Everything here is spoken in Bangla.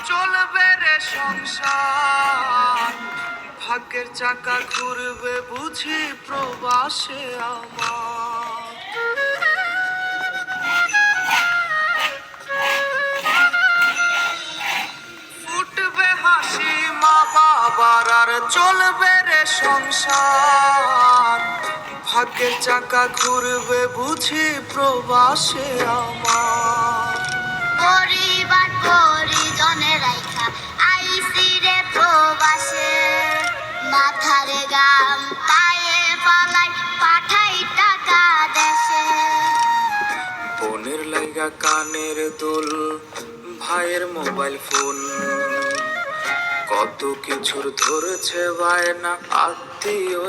চলবে রে সংসার, ভাগ্যের চাকা ঘুরবে বুঝি প্রবাসে আমার। ফুটবে হাসি মা বাবার, আর চলবে রে সংসার, ভাগ্যের চাকা ঘুরবে বুঝি প্রবাসে আমার। পরিবার পরিজনে রাইখা আইসি রে প্রবাসে, মাথার গাম পায়ে পালাই পাঠাই টাকা দেশে। বোনের লাইগা কানের দুল, ভাইয়ের মোবাইল ফোন, কত কিছুর ধরেছে বায়না আত্মীয়